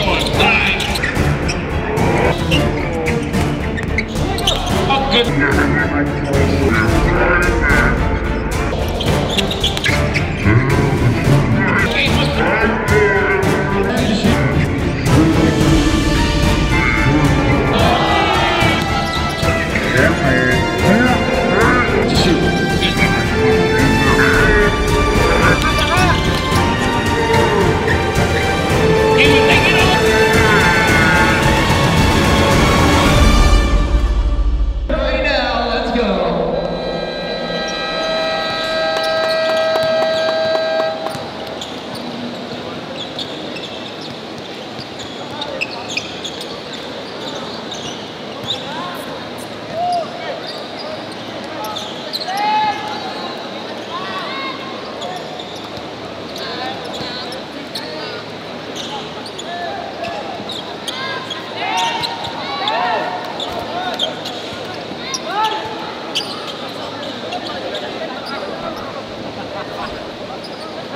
Sean drives. A good.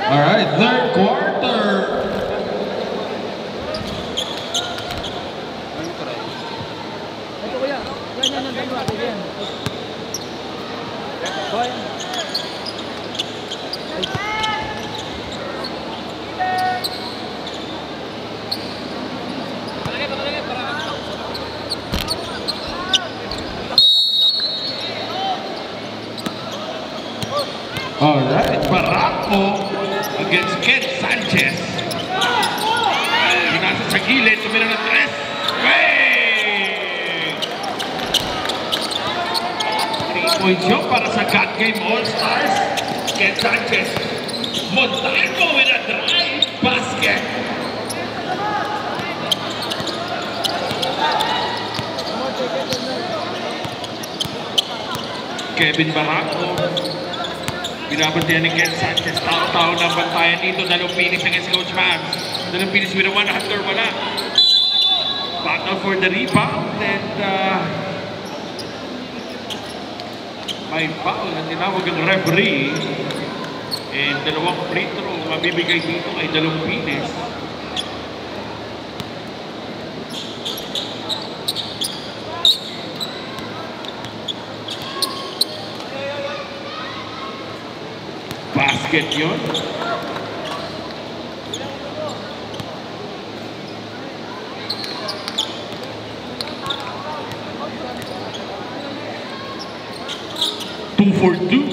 All right, third quarter. All right, Barranco against Ken Sanchez. Nasa sa gilid, tumira ng 3. Hey! 3 points yun para sa God Game All-Stars. Ken Sanchez. Montalvo with a drive basket. Kevin Barranco. Binabantayan ni Ken Sanchez. Tao-tao na bantayan dito. Dalong Phoenix against Coach Mavs. Dalong Phoenix with a one-hander, wala. Battle for the rebound. And may foul na tinawag ang referee. And dalawang free throw mabibigay dito kay Dalong Phoenix. Basket yun. Two for two.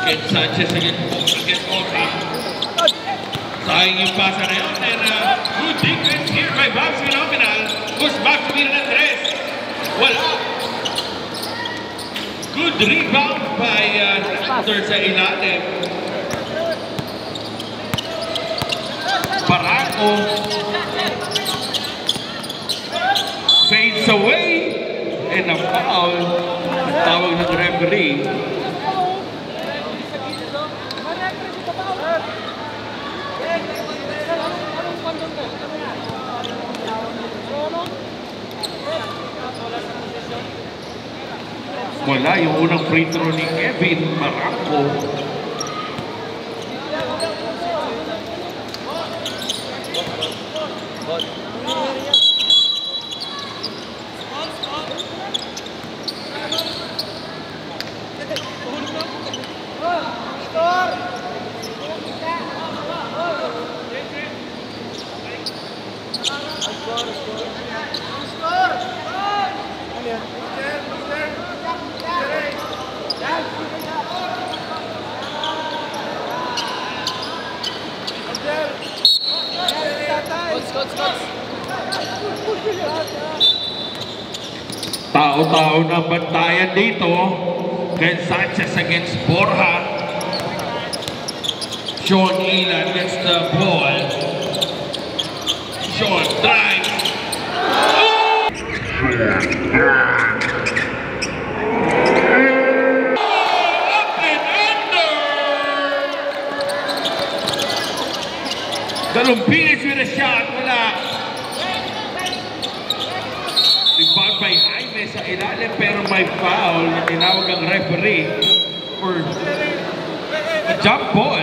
Ken Sanchez against Oki. Sayang yung pasa na yun. And good defense here by Babs Phenomenal. Push back to Mirna Tres. Wala. Good rebound by Raptor sa ilalim. Barranco fades away. And a foul. Tawag ng referee. Wala yung unang free throw ni Kevin Barranco. Tao-tao na bantayan dito. Ken Sanchez against Borja. Sean Ilan gets the ball. Sean drives. Up and under. Dalong Phoenix with a shot. Wala. Rebound by Jaime sa ilalim pero may foul na tinawag ang referee for jump ball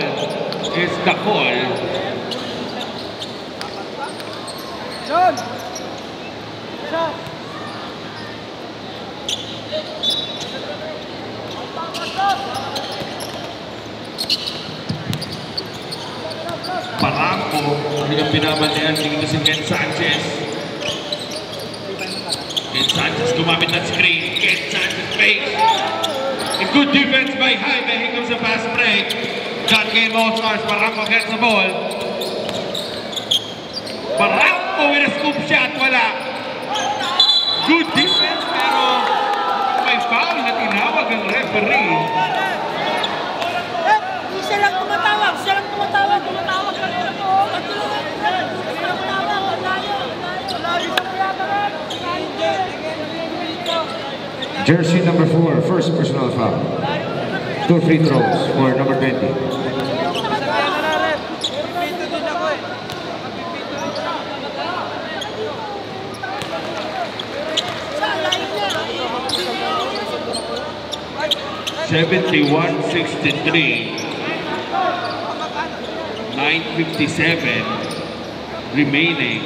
is the call. John! Shot! Barranco, hindi binabantayan dito si Ken Sanchez. Ken Sanchez gumamit ng screen. Ken Sanchez fakes. A good defense by Jaime. Here comes a fast break. John Game All-Stars. Barranco gets the ball. Barranco with a scoop shot. Wala. Good defense pero may foul na tinawag ang referee. Isa lang tumatawag. Tumatawag lang ito. Jersey number 4, first personal foul. 2 free throws for number 20. $71-63, 9:57 remaining.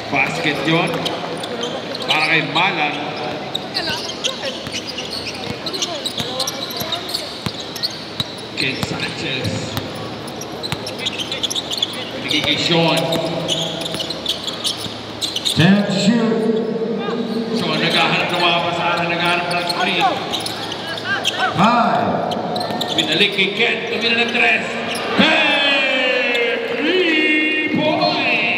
Basket yon para kay Malan. Ken Sanchez. Binigay kay Sean. Time to shoot. Sean naghahanap ng mga pasahan, naghahanap ng screen. 5. Binalik kay Ken, tumira ng 3. Hey! 3-point!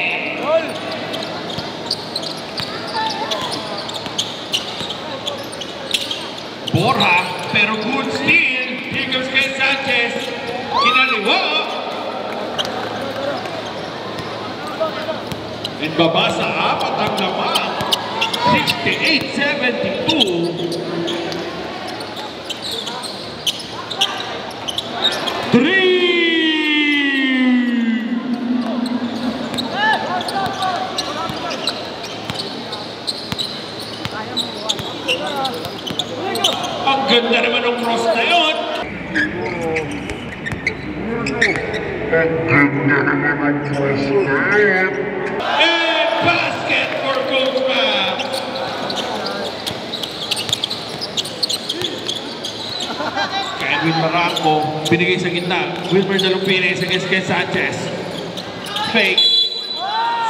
Borja, pero good steal. Here comes Ken Sanchez. Kinaliwa. And baba sa 4 ang laman. 68-72. 3! Ang ganda naman ng cross na yun. And basket for Guzma. Edwin Barranco, binigay sa gitna. Wilmer Dalupines against Ken Sanchez. Fake.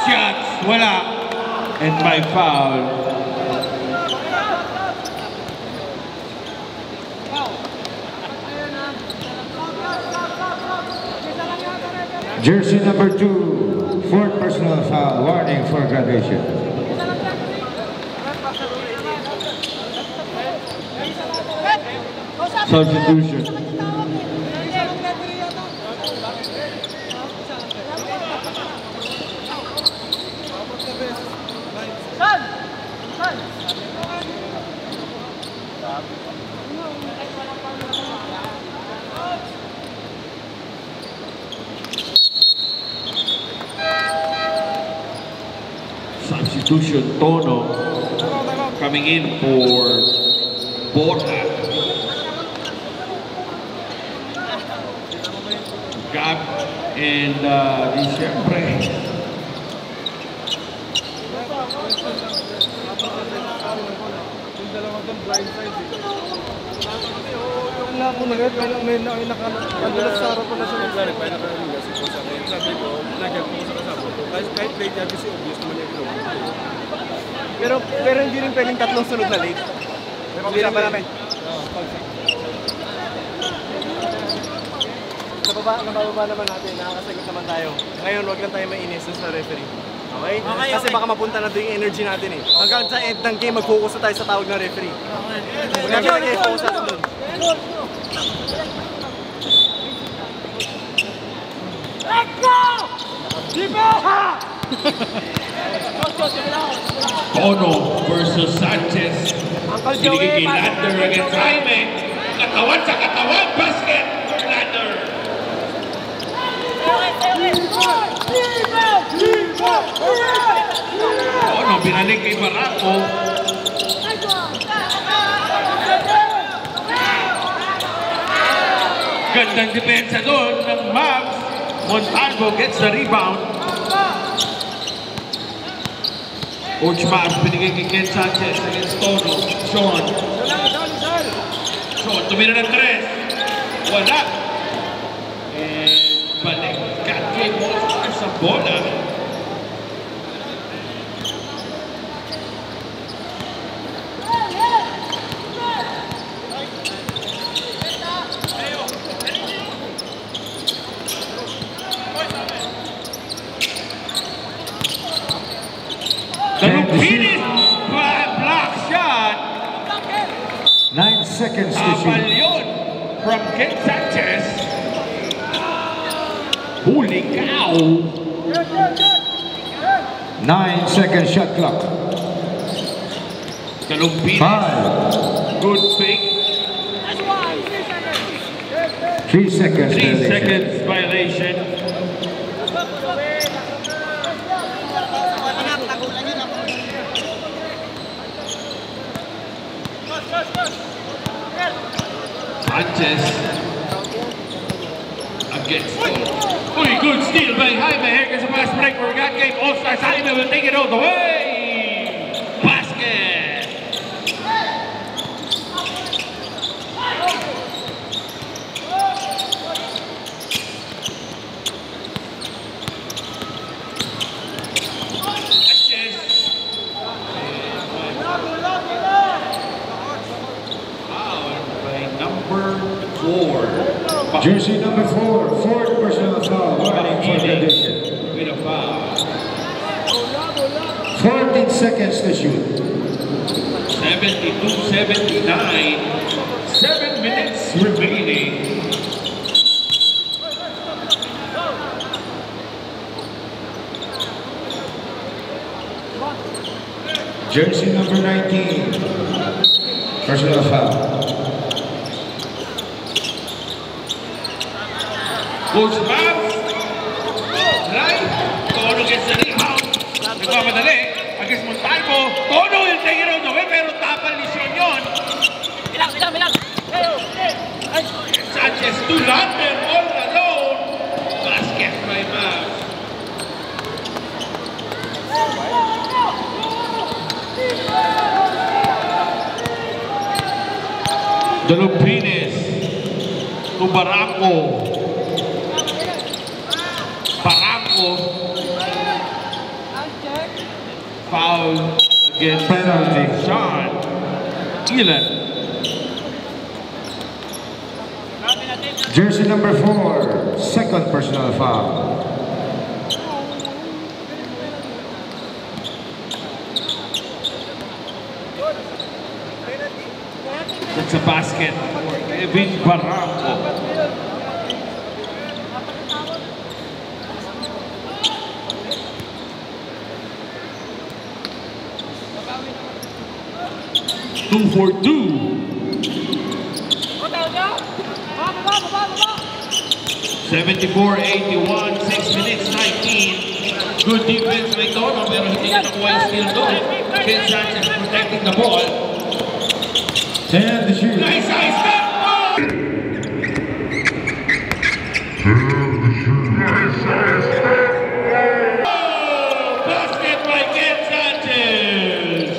Shots, wala. And by foul. Jersey number 2, fourth personal foul. Warning for graduation. Substitution. Substitution, Tono coming in for Borja. Gab and di siyempre Wala po na rin, may nakadulas sa harap na siya naglalagay na kanina si Coach Akin. Sabi ko, nagyan ko sa kasama ko. Kahit late yan kasi obvious naman yung ginawa. Pero hindi rin pwedeng 3 sunod na late. Pag-usapan namin. Nabababa naman natin, nakakasagot naman tayo. Ngayon, huwag lang tayo mainis sa referee. Okay? Kasi baka mapunta na doon yung energy natin eh. Hanggang sa end ng game, mag-focus na tayo sa tawag ng referee. Huwag lang tayo i-focus natin doon. Let's go! Tono versus Sanchez. Binigay kay Lander against Jaime. Katawan sa katawan, basket for Lander. Tono binalik kay Barranco. Magandang depensa doon ng Mavs. Montalvo gets the rebound. Coach Mavs binigay kay Ken Sanchez against Tono. Sean. Sean, tumira ng 3. Wala. And balik. God game All-Stars sa bola. Finish block shot. 9 seconds to Apal shoot. yun from Ken Sanchez. Huli cow. 9 second shot clock. Kalumpinis. 5. Good fake. 3 seconds. 3 violation. seconds violation. Sanchez against Uy, good steal by Jaime. Here comes a fast break for God game All-Stars. Jaime will take it all the way. Basket. Sanchez. Foul by number 4. Jersey number 4. Fourth personal foul. Warning for condition. With a foul. 14 seconds to shoot. 72-79. 7 minutes remaining. Jersey number 19. Personal foul. Coach Mavs. Right. Tono gets the rebound. Nagmamadali. Against Montalvo. Tono will take it on the way. Pero tapal ni Sean yun. Bilang. Sanchez to London all alone. Basket by Mavs. Dalupines to Barranco. Foul against Penalty. Sean. Ilan. Jersey number 4. Second personal foul. That's a basket for Kevin Barranco. Two for two. 74-81, 6 minutes 19. Good defense by Tono, pero hindi niya nakuha yung steal doon. Ken Sanchez protecting the ball. 10 to shoot. Nice step! Basket by Ken Sanchez.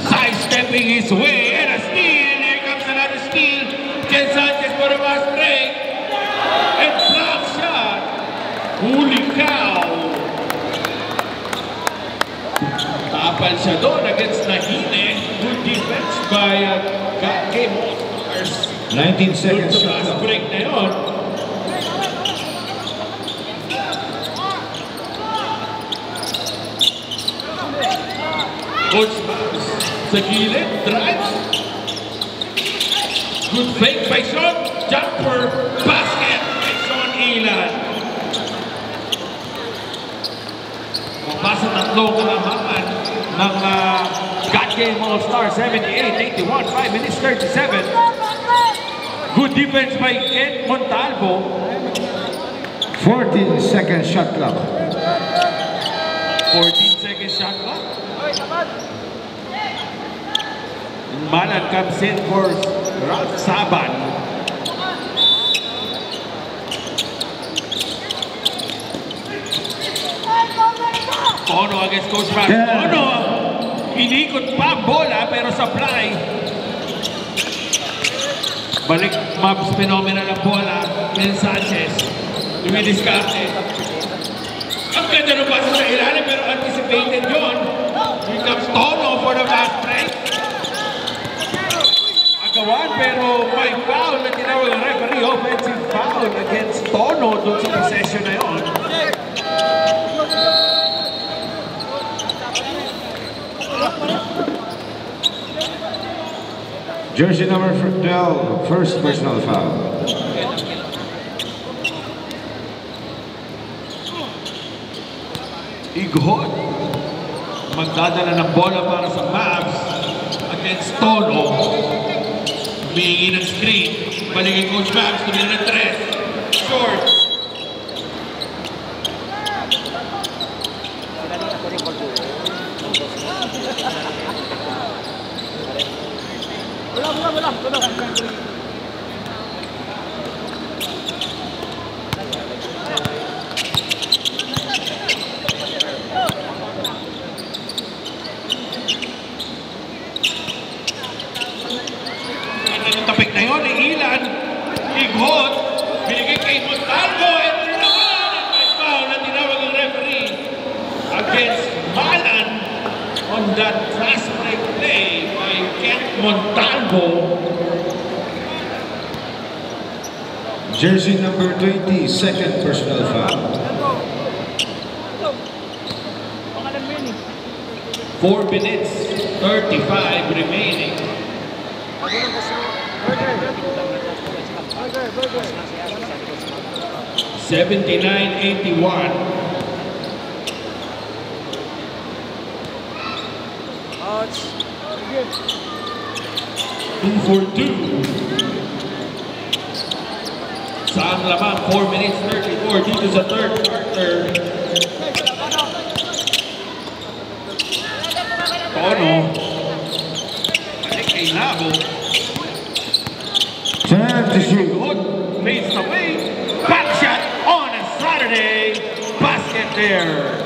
Sidestepping his way and a steal. Here comes another steal. Ken Sanchez for a fast break. And block shot. Holy cow. Tapal siya doon against Nahine. Good defense by Game All-Stars. 19 seconds Doon sa shot fast clock. break na yun. Coach Mavs sa gilid, drives. Good fake by Sean. Jumper, basket by Sean Ilan. Mapasa tatlong kalamangan ng God Game All-Star 78-81, 5 minutes 37. Good defense by Ken Montalvo. 14 second shot clock. 14 seconds shot clock. Malan comes in for Ralph Saban. Tono against Coach Max. Yeah. Tono, inikot pa ang bola pero supply. Balik Mavs phenomenal ang bola. Ken Sanchez. Dumidiskarte. Ang ganda ng basa sa ilalim pero anticipated yun. Here comes Tono for the fast break. Agawan pero may foul na tinawag ng referee. Offensive foul against Tono doon sa possession na yun. Jersey number 12, first personal foul. Ighot. Magdadala ng bola para sa Mavs against Tono. Humingi ng screen. Baligin Coach Mavs. Tumira ng 3. Short. Ang tapik na yun, Ilan. Ighot. Binigay kay Montalvo. Enter naman. At may foul na tinawag ng referee against Malan on that fast break play by Kent Montalvo. Jersey number 20, second personal foul. 4 minutes, 35 remaining. 79-81. Two for two. Saan lamang 4 minutes 34 dito sa third quarter. Tono. Balik kay Nabo. Time to shoot. Good. Fades away. Back shot on a Saturday. Basket there.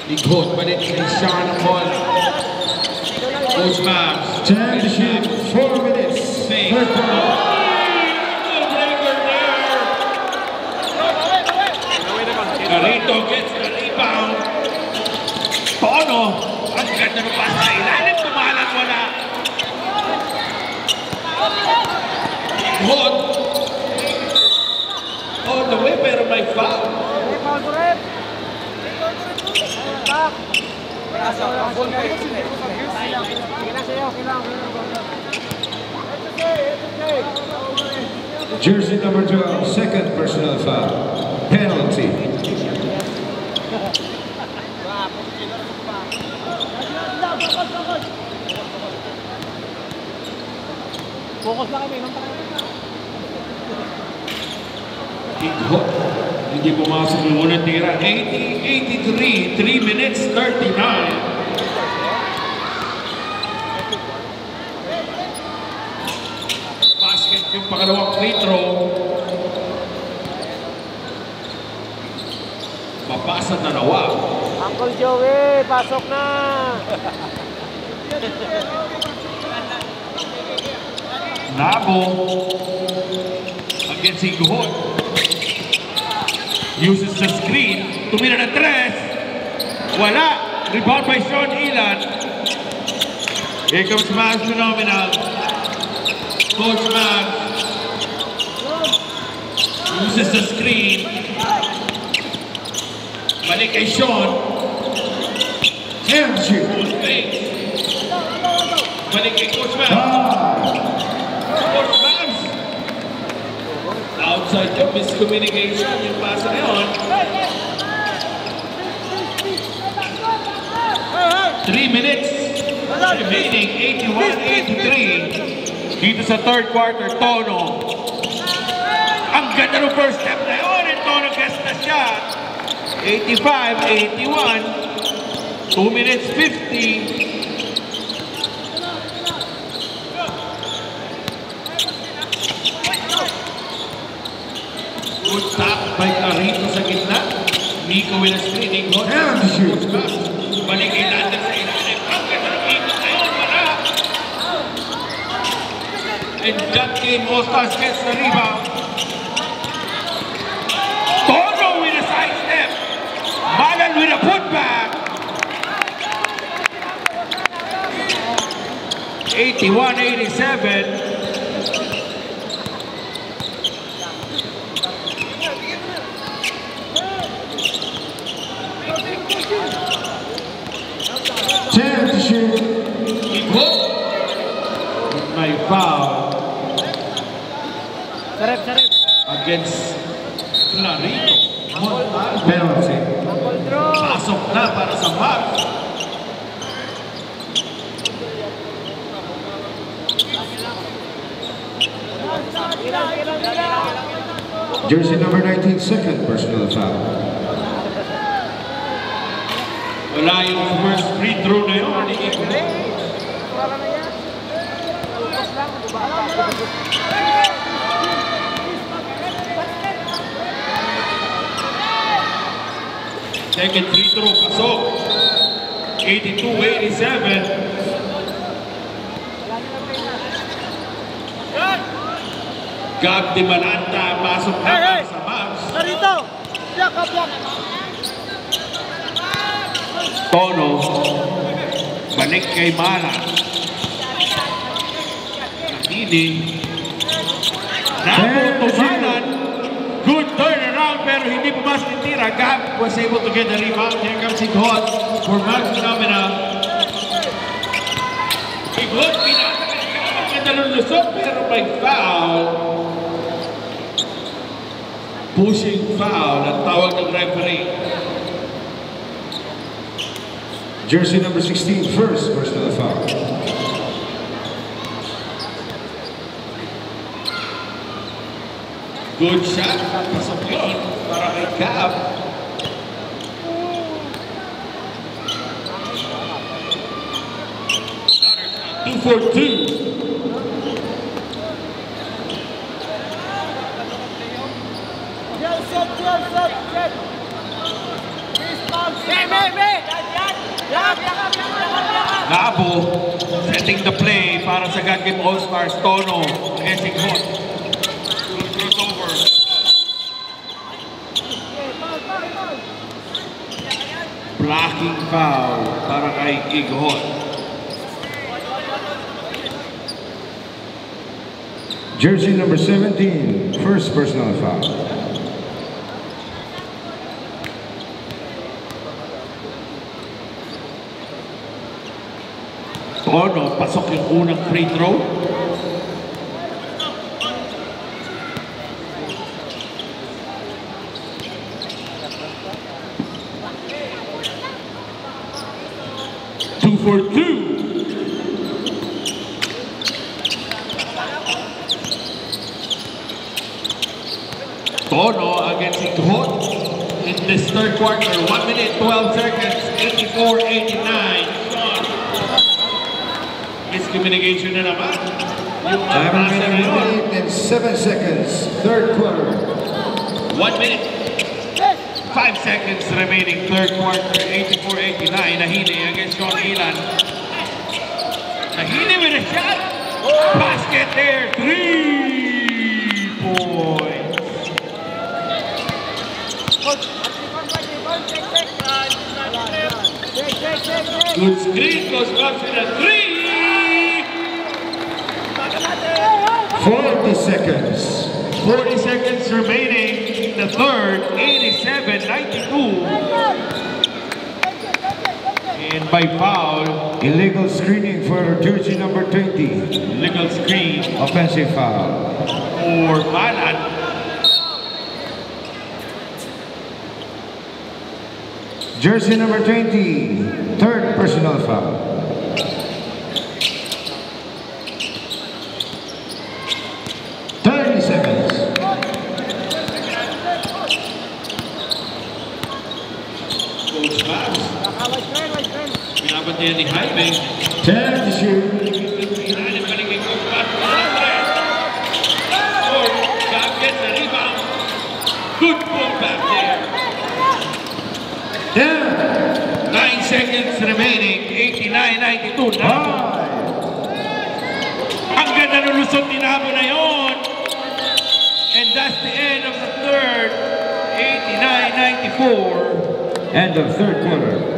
Ighot. Balik kay Sean ang bola. Coach Mavs. Time to shoot. 4 minutes. Third quarter. Carito gets the rebound. Tono. Ang ganda ng pass sa ilalim. Tumalang wala. Ighot. All the way pero may foul. Jersey number 12, second personal foul. Penalty. Focus na kami, nung Ighot. Hindi pumasok yung unang tira. 80-83. 3 minutes 39. Basket yung pangalawang free throw. Mapasa dalawa. Uncle Joey, pasok na! Nabo against Ighot. Uses the screen. Tumira ng 3. Wala. Rebound by Sean Ilan. Here comes Mavs phenomenal. Coach Mavs uses the screen. Balik kay Sean. And shoot. Balik kay Coach Mavs. Coach Mavs. Outside yung miscommunication. Yung pasa na yun. 3 minutes remaining. 81-83. Dito sa third quarter, Tono. Ang ganda ng first step na yun. And Tono gets the shot. 85-81. 2 minutes 50. Good tap by Carito sa gitna. Nico with a screening. And shoot. Balik kay Lander sa ilalim. Pagkita ng ikot na yun, wala. And that game, All-Stars gets the rebound. Tono with a side step. Malan with a putback. 81-87. To shoot. May foul Sarap. against Clarito. Penalty. Uncle Drew. Pasok na para sa Mavs. Jersey number 19, second personal foul. Wala yung first free throw na yun. Wala na yan. Upas lang. Second free throw, pasok. 82-87. Gab Di Malanta, pasok na para sa Mavs. Narito. Block. Tono, balik kay Mala. Nakini. Napo to Malan. Good turnaround pero hindi pumasok yung tira. Gab was able to get the rebound. Here comes Ighot for Mavs Phenomena. Ighot, pinakaganda ng lusot pero may foul. Pushing foul ang tawag ng referee. Jersey number 16, first personal foul. Good shot. Pasok yun para kay Gab. Two for two. Gabo setting the play para sa God Game All-Stars. Tono against Ighot. Good crossover. Blocking foul para kay Ighot. Jersey number 17, first personal foul. Tono, pasok yung unang free throw. Two for two. Tono against Ighot in this third quarter. 1 minute, 12 seconds, 84-89. Miscommunication na naman. Yung 11 minutes and 7 seconds, third quarter. 1 minute, 5 seconds remaining, third quarter, 84-89. Nahili against Sean Ilan. Nahili with a shot. Basket there, 3 points. Good screen, goes up to the 3. 40 seconds. 40 seconds remaining in the third, 87-92. And by foul, Illegal screening for jersey number 20. illegal screen Offensive foul. for Malan. Jersey number 20, third personal foul. Coach Max. Pinabantayan ni Jaime. 10 to shoot. Ilalim pa rin kay Coach Max. Score. Gab gets the rebound. Good pull back there. Yeah. 9 seconds remaining. 89-92. Ang ganda ng lusot ni Nabo na yun. And that's the end of the third. 89-94. End of third quarter.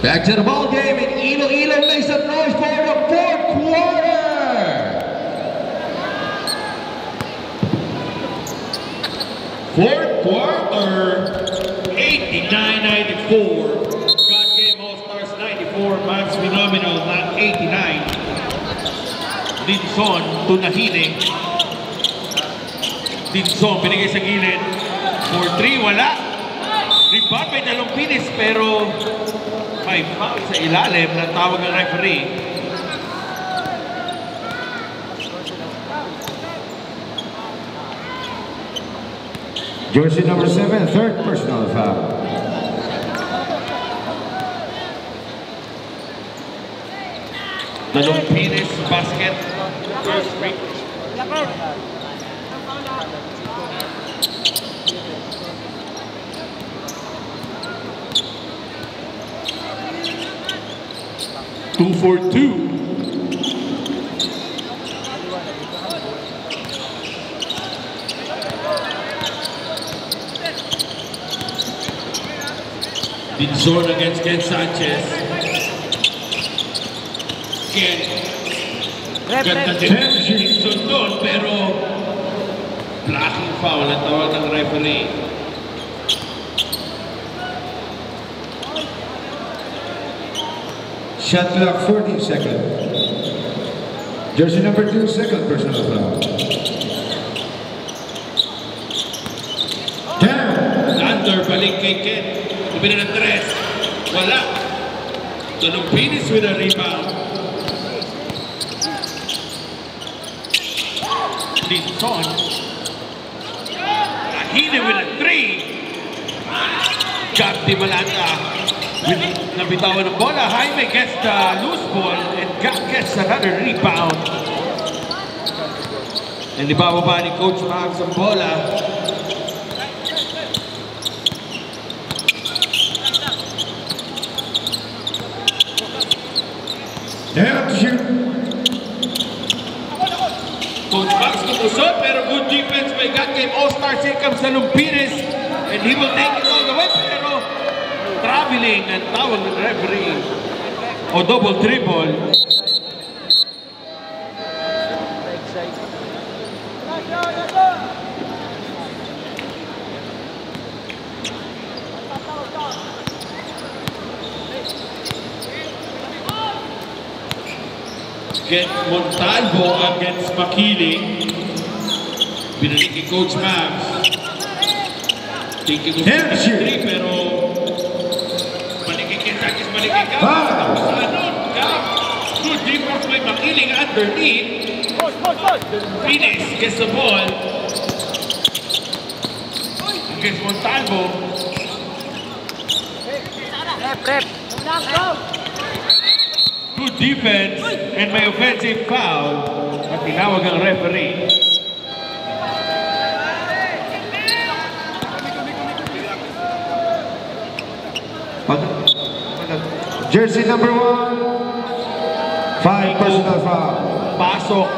Back to the ball game, and Iloilo makes some noise for the fourth quarter. Fourth quarter, 89-94. God Game All-Stars 94, Mavs Phenomenal, not 89. Dinson, Tunahine. Dinson, binigay sa gilid. For 3, wala. Rebound by Dalompinis, pero may foul sa ilalim na tawag ng referee. Jersey number 7, third personal foul. Dalompinis basket, first free. Two for two. Dinson against Ken Sanchez. Ken. Ganda din si Dinson doon, pero blocking foul ang tawag ng referee. Shot clock 40 seconds. Jersey number 2, second personal foul. Down. Under, balik kay Ken. Tumira ng 3. Wala. Dalompinis with a rebound. Dinson. Ahine with a 3. Gabdi Malanta. Nabitawan ng bola. Jaime gets the loose ball and gets another rebound. And ibababa ni Coach Max ang bola. Down to shoot. Coach Max tumusot, pero good defense by God Game All-Stars. Here comes Dalompinis and he will take it all the way, pero traveling ang tawag ng referee o double triple. Get Montalvo against Makili. Binalik ni Coach Mavs. Thinking of 3, pero balik kay Sanchez, balik kay Gab. Tapos anon, Gab. Good defense by Makili underneath. Phoenix gets the ball. Against Montalvo. Rep. Good defense and may offensive foul at tinawag ang referee. Jersey number 1, 5 personal foul. Pasok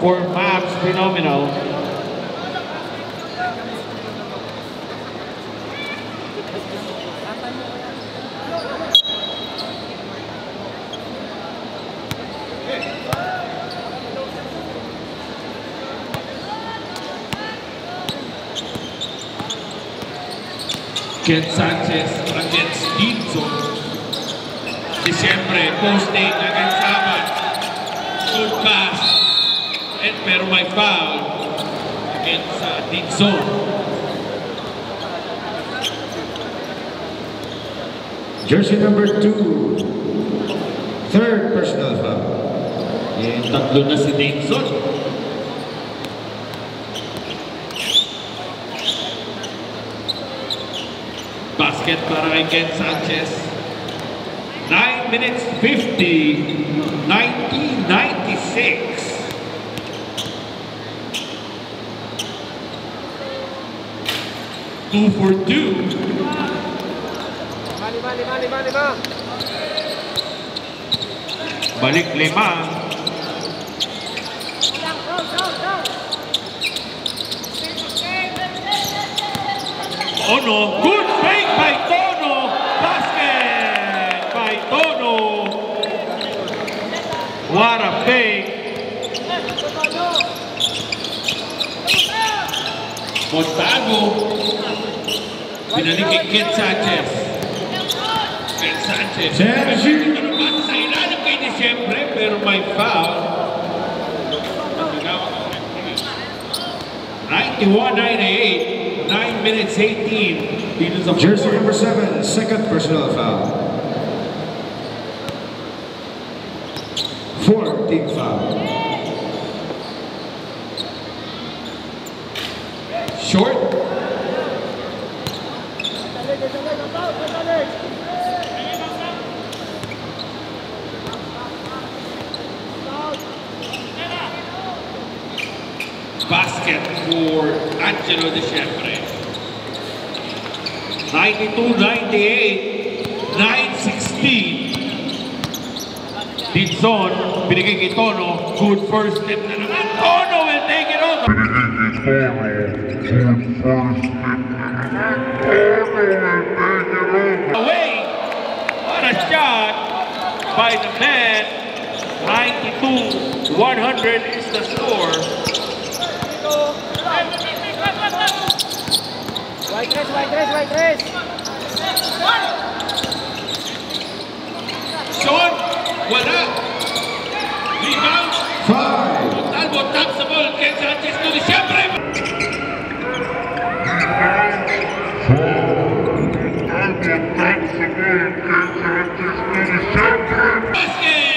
for Mavs Phenomenal. Ken Sanchez against Dinson. Disyembre, posting against Sabat. Good pass. And pero may foul against Dinson. Jersey number 2, third personal foul. Tatlo na si Dinson. Basket para kay Ken Sanchez. 9 minutes 50, 1996. Two for two. Lima. Balik 5. Tono, good fake by Tono. Basket by Tono. What a fake. Montago. Binalik kay Ken Sanchez. Ken Sanchez. Ito naman sa ilalim kay Disyembre, pero may foul. 91-98. 9 minutes 18. Jersey number 7, second personal foul. 4 team foul. Short. Basket for Angelo Disyembre. 92-98, 9-16. Dizon, binigay kay Tono. Good first step na naman. Tono will take it over. Away. What a shot by the man. 92-100 is the score. White dress. Sean, wala. Rebound. 5. Talbo, tap sa ball. Ken Sanchez to Disyembre. Basket!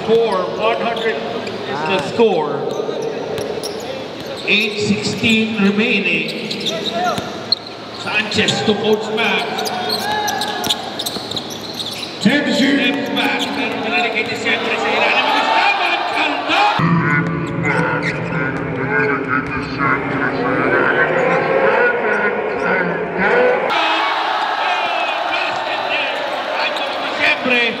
Four, 100 is the score. 8:16 remaining. Sanchez to Coach Max. Steps back. Pero pinalik kay Disyembre sa ilalim. Gustaban, kalda! Disyembre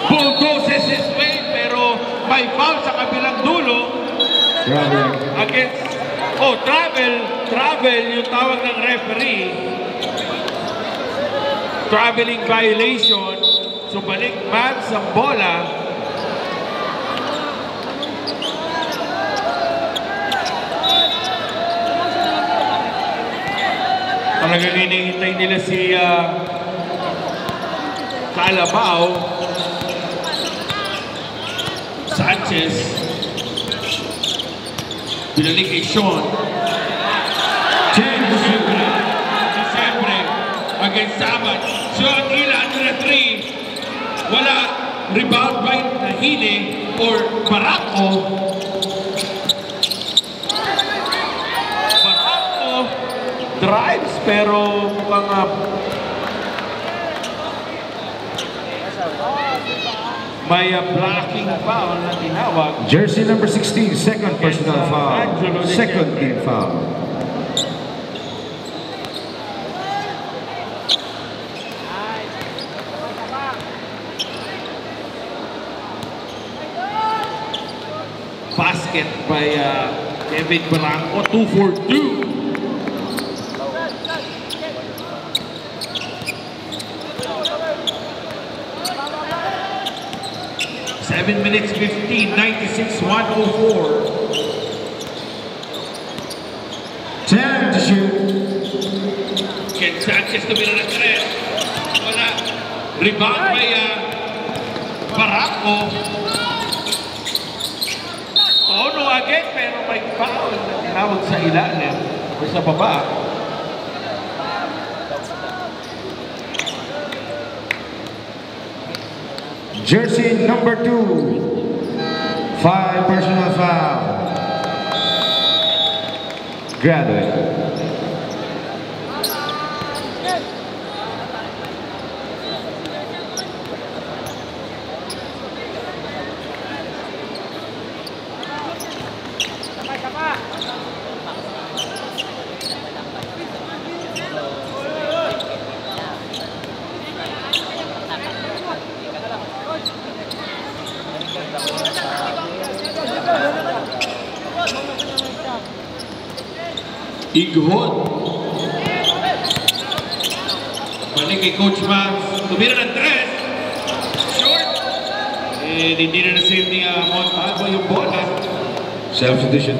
bulldozes his way, pero may foul sa kabilang dulo. Against, travel yung tawag ng referee. Traveling violation. So balik man sa bola. Talagang hinihintay nila si Calabao. Sanchez. Binalik kay Sean. Disyembre against Sabat. Sean Ila under the 3. Wala. Rebound by Nahine or Barako. Barako drives pero mukhang may blocking foul na tinawag. Jersey number 16, second personal foul. Second team foul. Basket by Kevin Barranco, 2 for 2. 7 minutes 15, 96, 104. 10 to shoot. Ken Sanchez tumira ng 3. Wala. Rebound by Barranco. Tono again, pero may foul na tinawag sa ilalim o sa baba. Jersey number 2, 5 personal foul. Graduate. Ighon. Balik kay Coach Max. Tumira ng 3. Short. And hindi na na-save ni Montalvo yung bola. Self-sufficient.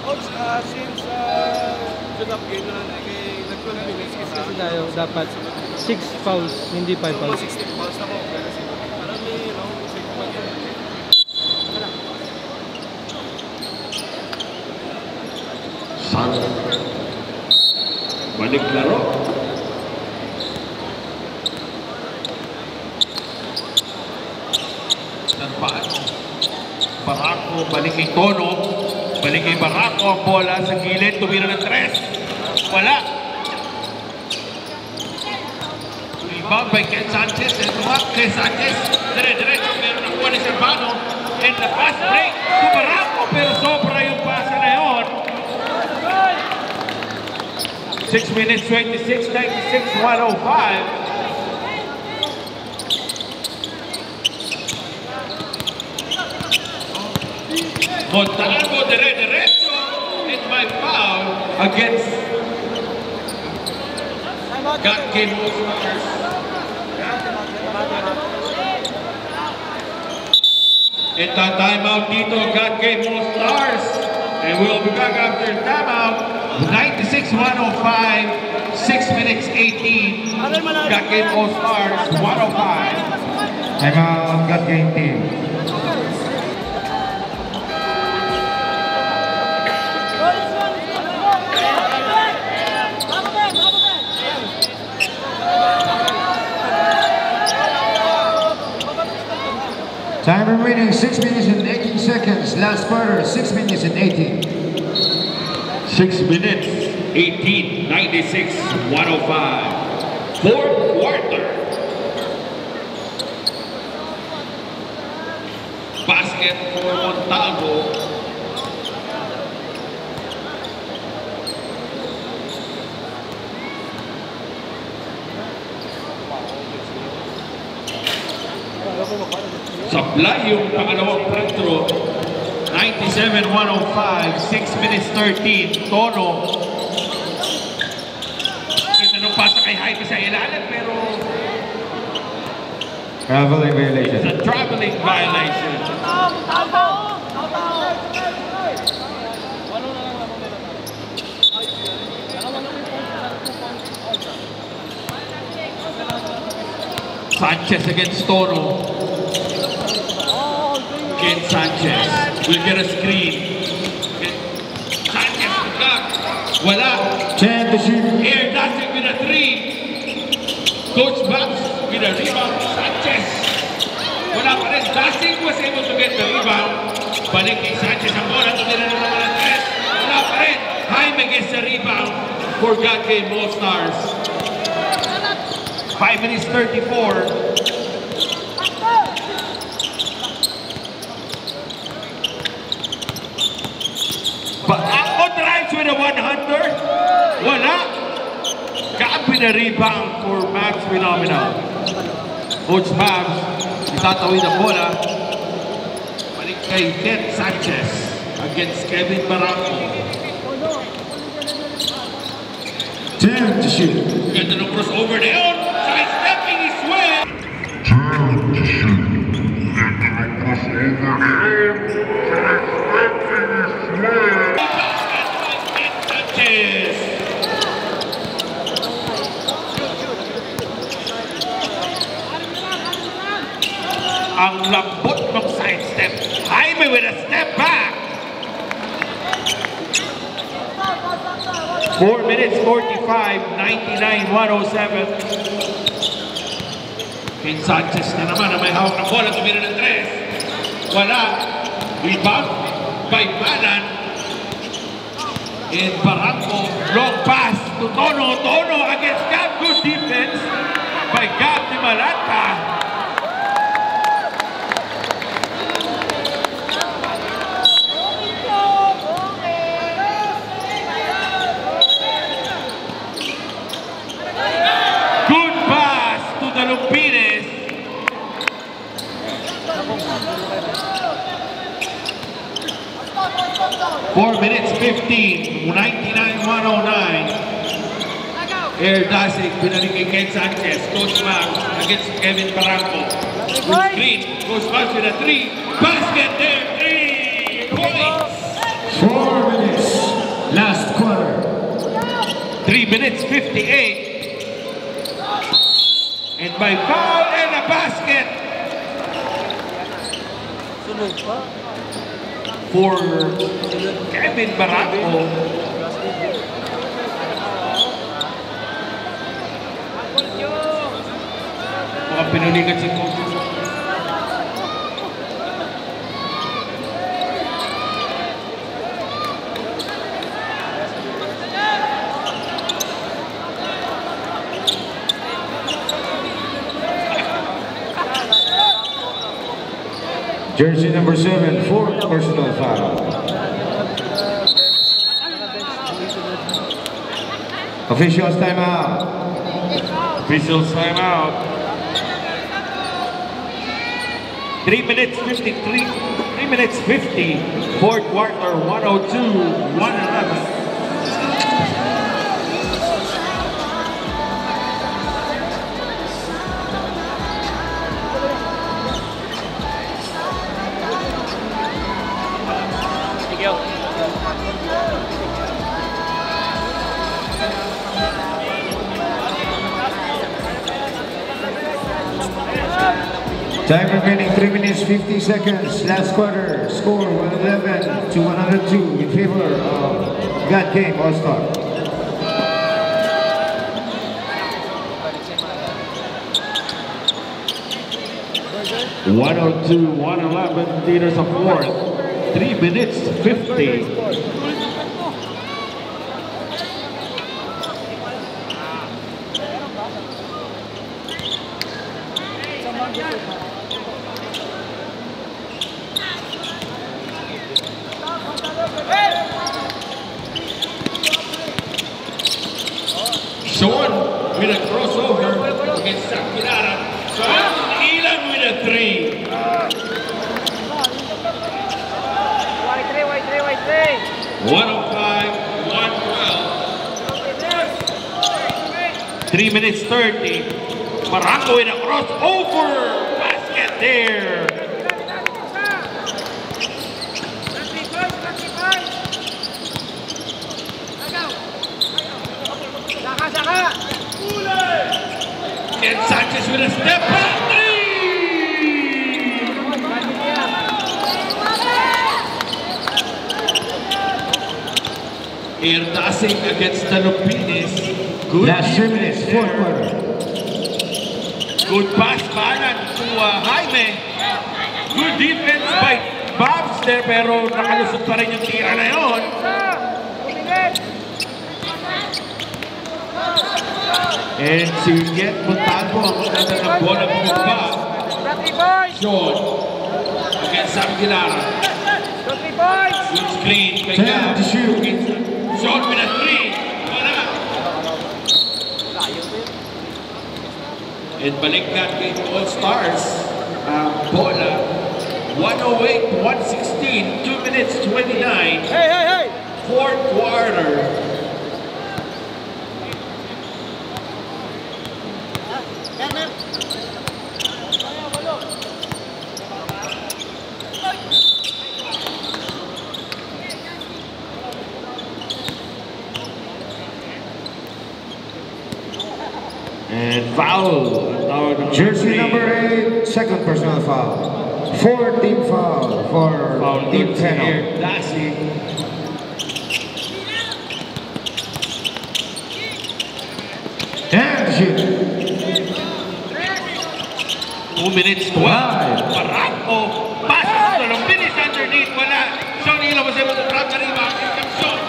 Coach, since set-up game na nag-12 minutes Kasi tayo dapat 6 fouls, hindi 5 fouls. 16 fouls na ko. Kasi parang may, San. Balik laro. Sarpaan. Barako, balik kay Tono. Balik kay Barako ang bola sa gilid. Tumira ng 3. Wala. Rebound by Ken Sanchez. And tumak kay Sanchez. Dire-diretso. Meron nakuha ni Servano. And the pass break to Barako. Pero sobra yung pasa na yun. 6 minutes, 26, 96, 105. Montalvo dire-diretso. It's my foul against God Game All-Stars. Ito timeout dito, God Game All-Stars. And we'll be back after timeout. 96-105, 6 minutes 18. God Game All-Stars, 105. Timeout, God Game team. Time remaining 6 minutes and 18 seconds. Last quarter, 6 minutes and 18. 6 minutes, 18, 96, 105. Fourth quarter. Basket for Montalvo. Supply yung pangalawang front throw. 97-105, 6 minutes 13. Tono. Kita nung pasa kay Jaime sa ilalim, pero Traveling violation. it's a traveling violation. Sanchez against Tono. Ken Sanchez will get a screen. Sanchez block. Wala. Championship. Air dashing with a 3. Coach Babs with a rebound. Sanchez. Wala pa rin. Dashing was able to get the rebound. Balik kay Sanchez ang bola. Tumira na naman ang 3. Wala pa rin. Jaime gets the rebound for God Game All-Stars. 5 minutes 34. Ako drives with a 100. Wala. Copy the rebound for Max Phenomenal. Coach Babs, itatawid ang bola. Balik kay Ken Sanchez against Kevin Barako. 10 to shoot. Ganda ng crossover na yun. Side-stepping his way. 10 to shoot. Ang lambot ng sidestep. Jaime with a step back. 4 minutes 45, 99-107. King Sanchez na naman ang may hawak ng bola. Tumira ng 3. Wala. Rebound by Banan. And Barranco, long pass to Tono. Tono against Gab. Good defense by Gab de Malanta. Good pass to the Lupines. Four minutes 15, 99-109. Air dashing, pinalik kay Ken Sanchez. Coach Max against Kevin Barranco. Good screen. Coach Max with a 3. Basket there. 3 points. 4 minutes. Last quarter. 3 minutes 58. And by foul and a basket. For Kevin Barranco. Mukhang pinulikat si Coach. Jersey number 7, 4th personal foul. Officials timeout. Officials timeout. 3 minutes 53. 3 minutes 50. Fourth quarter 102-111. Time remaining 3 minutes 50 seconds. Last quarter. Score 111-102 in favor of God Game All-Star. (102-111) leaders of fourth. 3 minutes 50. Sean with a crossover against Sakirara. Sean Ilan with a 3. White 3. 105-112. 3 minutes 30. Barranco with a crossover. Basket there. Ken Sanchez with a step back 3. Air dashing against the Lupines. Good Last 3 minutes, there. 4th quarter. Good pass Banan to Jaime. Good defense by Babs there, pero nakalusot pa rin yung tira na yun. And si Jet Montalvo ang maganda ng bola bumaba. Sean against Samgilara. Good screen kay Gab. Sean with a 3. Wala. And balik natin kay All-Stars. Bola 108-116. 2 minutes 29. Fourth quarter. And foul. Jersey number 8, second personal foul. 4-team foul for Team Teno. Lassie. And shoot. 2 minutes 12. Barranco. Passes to the finish underneath. Wala. Sean Ilo was able to grab the rebound. Here comes Sean.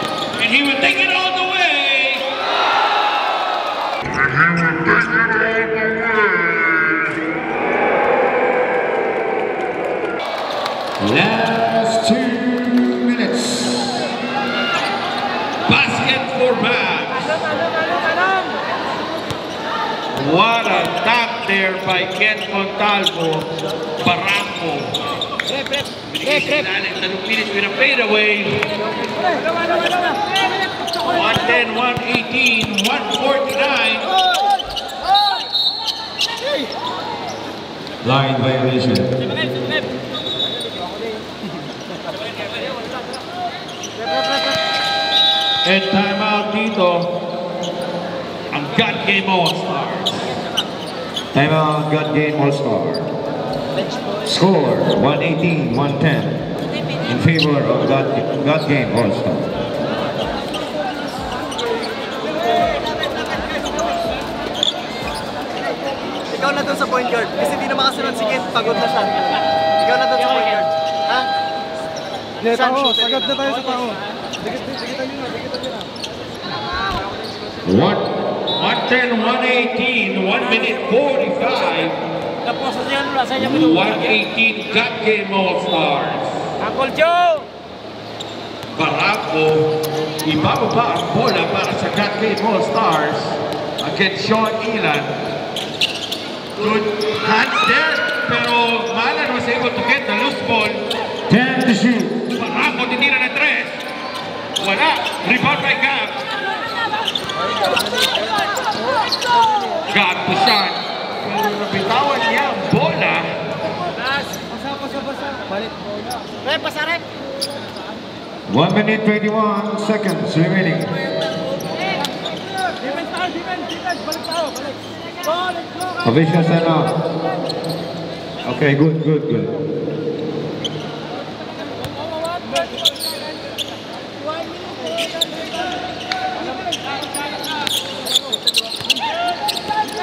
And he will take it all the way. Last 2 minutes. Basket for Babs. What a tap there by Ken Montalvo. Barranco. Finish with a fadeaway. 110, 118, 149. Line violation. And timeout dito ang God Game All-Stars. Timeout, God Game All-Star. Score 118-110 in favor of God Game All-Star. Ikaw na dun sa point guard. Kasi di na makasunod si Kent. Pagod na siya. Ikaw na dun sa point guard. Ha? Hindi, tao. Sagad na tayo sa tao. Dikitan nyo na. 110, 118, 1 minute 45. 118 God Game All-Stars. Uncle Joe! Barranco, ibababa ang bola para sa God Game All-Stars against Sean Ilan. Good hands there, pero Malan was able to get the loose ball. 10 to shoot. Barranco titira ng 3. Wala. Rebound by Gab. Gab to shot. Pero nabitawan niya ang bola. Ren, pasa Ren! 1 minute 21 seconds remaining. Officials are now. Okay, good.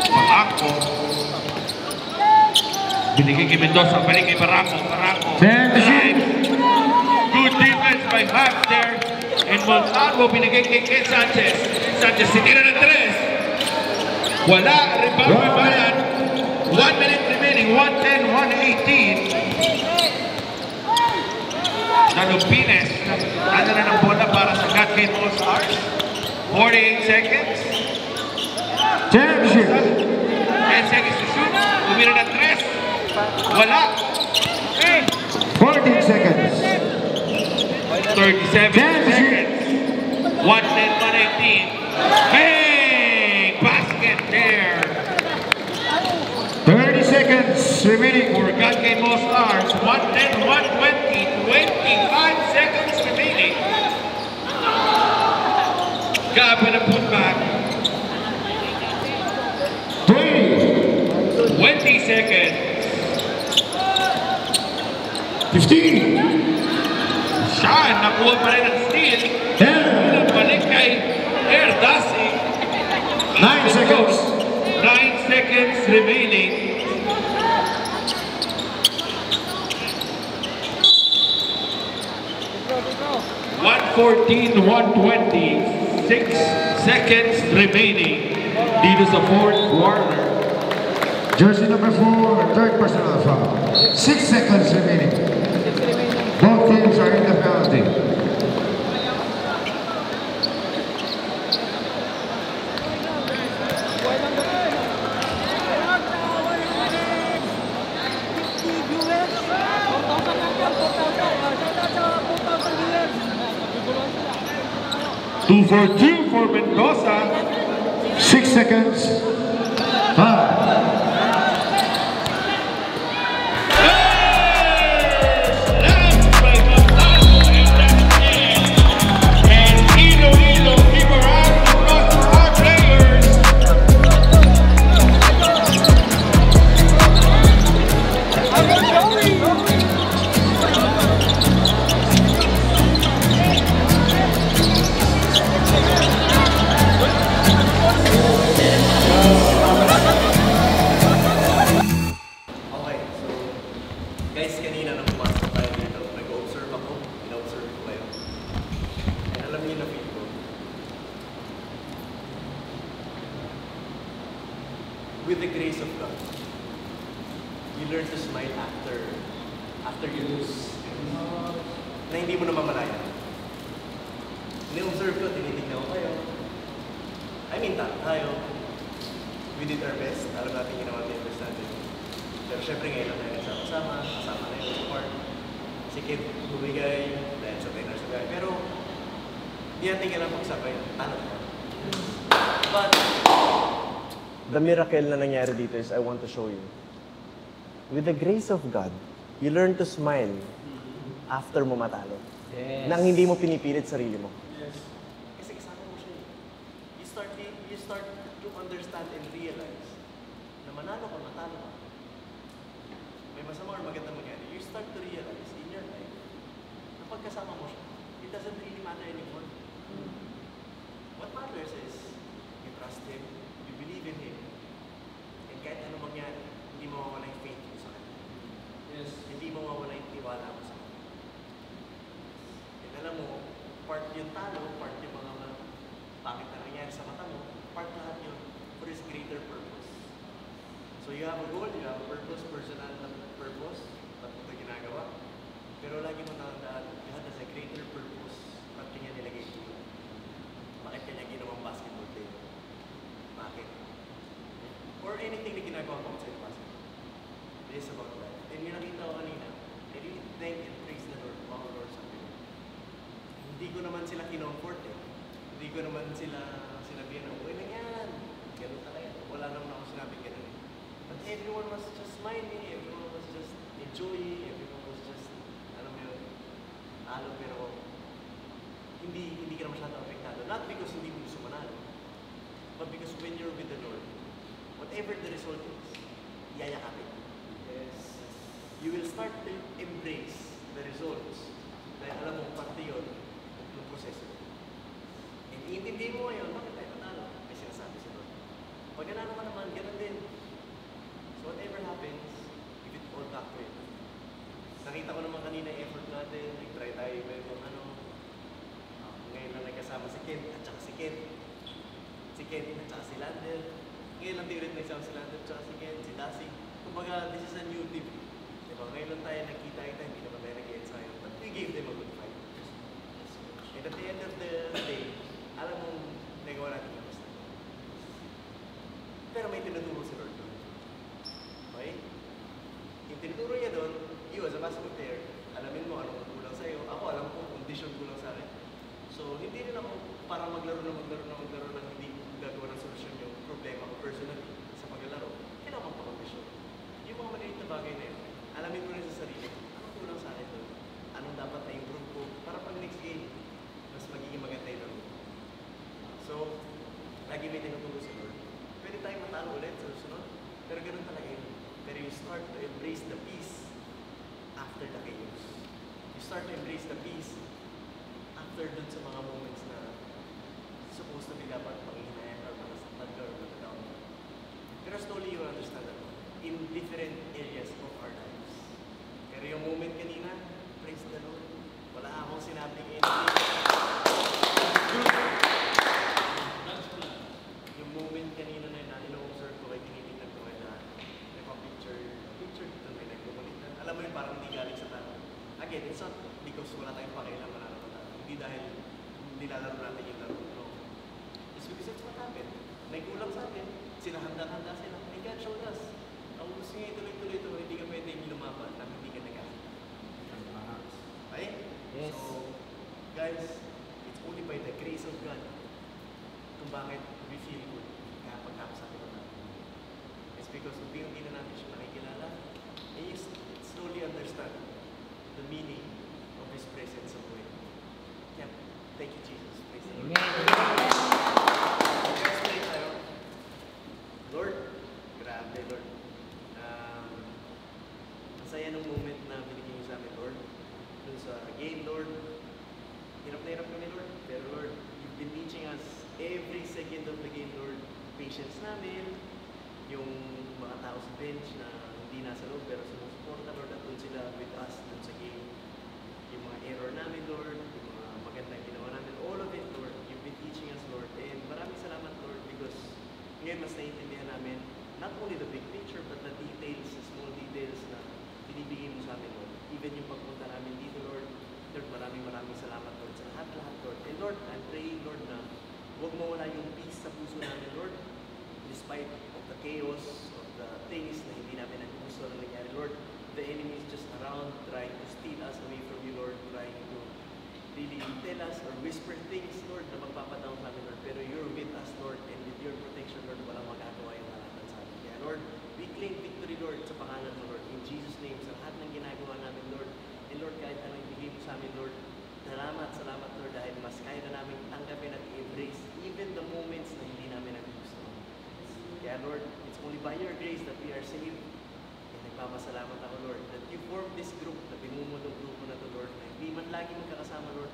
Barranco. Binigay kay Mendoza, balik kay Barranco. 10 to shoot. Good defense by Max there. And Montalvo binigay kay Ken Sanchez. Sanchez sinira ng 3. Wala. Rebound by Bayan. 1 minute remaining. 110, 118. Nalupines. Ano na ng bola para sa God Game All-Stars. 48 seconds. 10 to shoot. 10 seconds to shoot. Umira ng 3. Wala. 14 seconds. 37 seconds. 110, 118. Bang! Basket there. 30 seconds remaining. For God Game All-Stars. 110, 120. 25 seconds remaining. Gab with a putback. 20 seconds. 15. Sean, nakuha pa rin ang steal. 10. Balik kay Erdasi. 9 seconds. 9 seconds remaining. $114, 120. 6 seconds remaining. Dito sa fourth quarter. Jersey number 4, third personal foul. 6 seconds remaining. Both teams are in the penalty. Two for two for Mendoza. 6 seconds. 5. Guys, kanina nang pumasok tayo dito, nag-observe ako, in-observe ko kayo. And alam niyo na feel ko. With the grace of God, you learn to smile after you lose. Na hindi mo na mamalayan. Ni-observe ko, tinitignan ko kayo. I mean, tayo. We did our best. Alam natin ginawa natin yung best natin. Pero syempre ngayon lang tayo nagsama-sama. Kasama na yung support. Si Kid bumigay, dahil sa trainers na guy. Pero, di natin kailang pagsabay. Talo ko. But, the miracle na nangyari dito is I want to show you. With the grace of God, you learn to smile after mo matalo. Yes. Nang hindi mo pinipilit sarili mo. Yes. Kasi kasama mo siya. You start to understand and realize na manalo ka, matalo ka. May masama or maganda mangyari. You start to realize in your life na pagkasama mo siya, it doesn't really matter anymore. What matters is you trust Him, you believe in Him, and kahit ano mangyari, hindi mo mawawala yung faith mo sa Kanya. Yes. Hindi mo mawawala yung tiwala mo sa Kanya. And alam mo, part yung talo, part yung mga bakit na nangyari sa mata mo, part lahat yun for His greater purpose. So you have a goal, you have a purpose, personal na purpose, ba't mo ito ginagawa? Pero lagi mo nakandaan, God has a greater purpose, ba't kanya nilagay dito? Bakit kanya ginawang basketball player? Bakit? Or anything na ginagawa mo sa basketball. This is about life. And yung nakita ko kanina, I really thank and praise the Lord, our Lord sa Pilipinas. Hindi ko naman sila kinomfort eh. Hindi ko naman sila sinabihan na, okay lang yan. Ganun talaga. Wala naman ako sinabing ganun eh. But everyone was just smiling, everyone was just enjoying, everyone was just, alam mo yun, talo pero hindi ka na masyadong apektado. Not because hindi mo gusto manalo, but because when you're with the Lord, whatever the result is, iyayakapin. Yes. You will start to embrace the results dahil alam mo, parte yun ng proseso. And iintindihin mo ngayon, bakit tayo nanalo? May sinasabi sa Lord. Pag nanalo ka naman, ganun din. So whatever happens, give it all back to Him. Nakita ko naman kanina yung effort natin, nag-try tayo yung ngayon lang nagkasama si Ken at saka si Ken. Si Ken at saka si Lander. Ngayon lang tayo ulit nagsama si Lander at saka si Ken, si Dasi. Kumbaga, this is a new team. Diba? Ngayon lang tayo nagkita-kita, hindi naman tayo nag-i-ensayo. But we gave them a good fight. And at the end of the day, alam mong nagawa natin yung basta. Pero may tinuturo si Lord doon. Okay? Yung tinuturo niya doon, you as a basketball player, alamin mo anong kulang sa'yo. Ako alam ko, condition kulang sa akin. So, hindi rin ako para maglaro na hindi gagawa ng solusyon yung problema ko personally sa paglalaro. Kailangan pa-condition. Yung mga maliit na bagay na yun, alamin mo rin sa sarili, anong kulang sa akin doon? Anong dapat na-improve ko para pag next game, mas magiging maganda yung laro. So, lagi may tinuturo si Lord. Pwede tayong matalo ulit sa susunod, pero ganun talaga yun. Pero you start to embrace the peace after the chaos. You start to embrace the peace after dun sa mga moments na supposed to be dapat pangihinayan or masaktan ka or matatawa. Pero slowly you understand that in different areas of our lives. Pero yung moment kanina, praise the Lord. Wala akong sinabing anything. Yung moment kanina na yun, ino-observe ko kay tinitignan ko na may picture dito, may nagkukulitan. Alam mo yun, parang hindi galing sa tao. Again, it's not because wala tayong pakialam na naman. Hindi dahil nilalaro natin yung laro. No. It's because it's what happened. May kulang sa atin. Sila handa-handa sila. And God showed us. Ang gusto niya ituloy-tuloy ito, hindi ka pwede lumaban na hindi ka nag-ahit. Okay? Yes. So, guys, it's only by the grace of God kung bakit we feel good kaya pagkapos atin natin. It's because unti-unti na natin siya nakikilala and you slowly understand the meaning of His presence sa buhay. Yeah. Thank you, Jesus. Praise the Lord. Let's pray tayo. Lord, grabe, Lord. Masaya nung moment na binigyan niyo sa amin, Lord. Dun sa game, Lord. Hirap na hirap kami, Lord. Pero Lord, you've been teaching us every second of the game, Lord. Patience namin, yung mga tao sa bench na hindi nasa loob pero sumusuporta, Lord, at dun sila Lord, I'm praying, Lord, na huwag mawala yung peace sa puso namin, Lord. Despite of the chaos, of the things na hindi namin gusto na nangyari, Lord, the enemy is just around trying to steal us away from you, Lord, trying to really tell us or whisper things, Lord, na magpapadown sa amin, Lord. Pero you're with us, Lord, and with your protection, Lord, walang magagawa yung kalatan sa amin. Kaya, Lord, we claim victory, Lord, sa pangalan mo, Lord. In Jesus' name, sa lahat ng ginagawa namin, Lord. And Lord, kahit anong ibigay mo sa amin, Lord, salamat, Lord, dahil mas kaya na namin tanggapin at i-embrace even the moments na hindi namin nagugustuhan. Kaya, Lord, it's only by your grace that we are saved. And nagpapasalamat ako, Lord, that you formed this group, na binumulong grupo na to, Lord, na hindi man lagi magkakasama, Lord,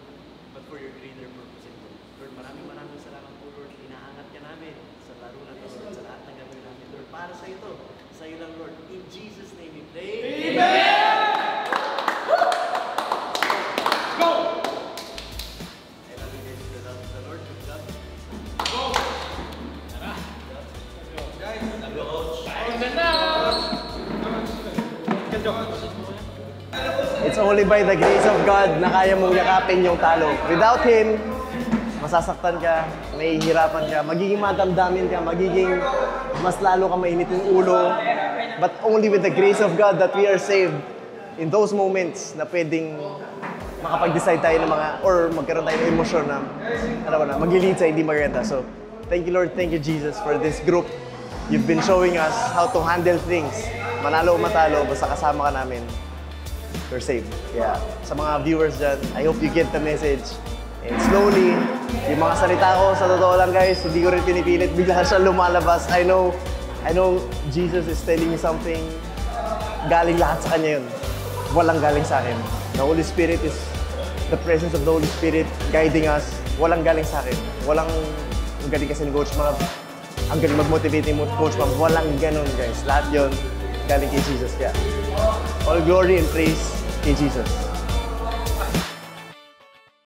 but for your greater purpose, Lord. Lord, maraming salamat po, Lord. Inaangat ka namin sa laro na to, Lord, sa lahat ng gagawin namin, Lord. Para sa ito, sa iyo lang, Lord. In Jesus' name we pray. Amen! Go! I love you guys with the love of the Lord. Good luck. Go! Guys, love you, Coach. It's only by the grace of God na kaya mong yakapin yung talo. Without Him, masasaktan ka, mahihirapan ka, magiging madamdamin ka, magiging mas lalo ka mainit yung ulo. But only with the grace of God that we are saved in those moments na pwedeng makapag-decide tayo ng mga, or magkaroon tayo ng emosyon na, alam mo na, mag-lead sa hindi maganda. So, thank you Lord, thank you Jesus for this group. You've been showing us how to handle things. Manalo o matalo, basta kasama ka namin, you're safe. Yeah. Sa mga viewers dyan, I hope you get the message. And slowly, yung mga salita ko, sa totoo lang guys, hindi ko rin pinipilit, bigla siya lumalabas. I know Jesus is telling me something, galing lahat sa Kanya yun. Walang galing sa akin. The Holy Spirit is, the presence of the Holy Spirit guiding us. Walang galing sa akin. Walang, ang galing kasi ni Coach Mab, ang galing mag-motivate ni Coach Mab. Walang ganun guys. Lahat yun, galing kay Jesus. Kaya, all glory and praise kay Jesus.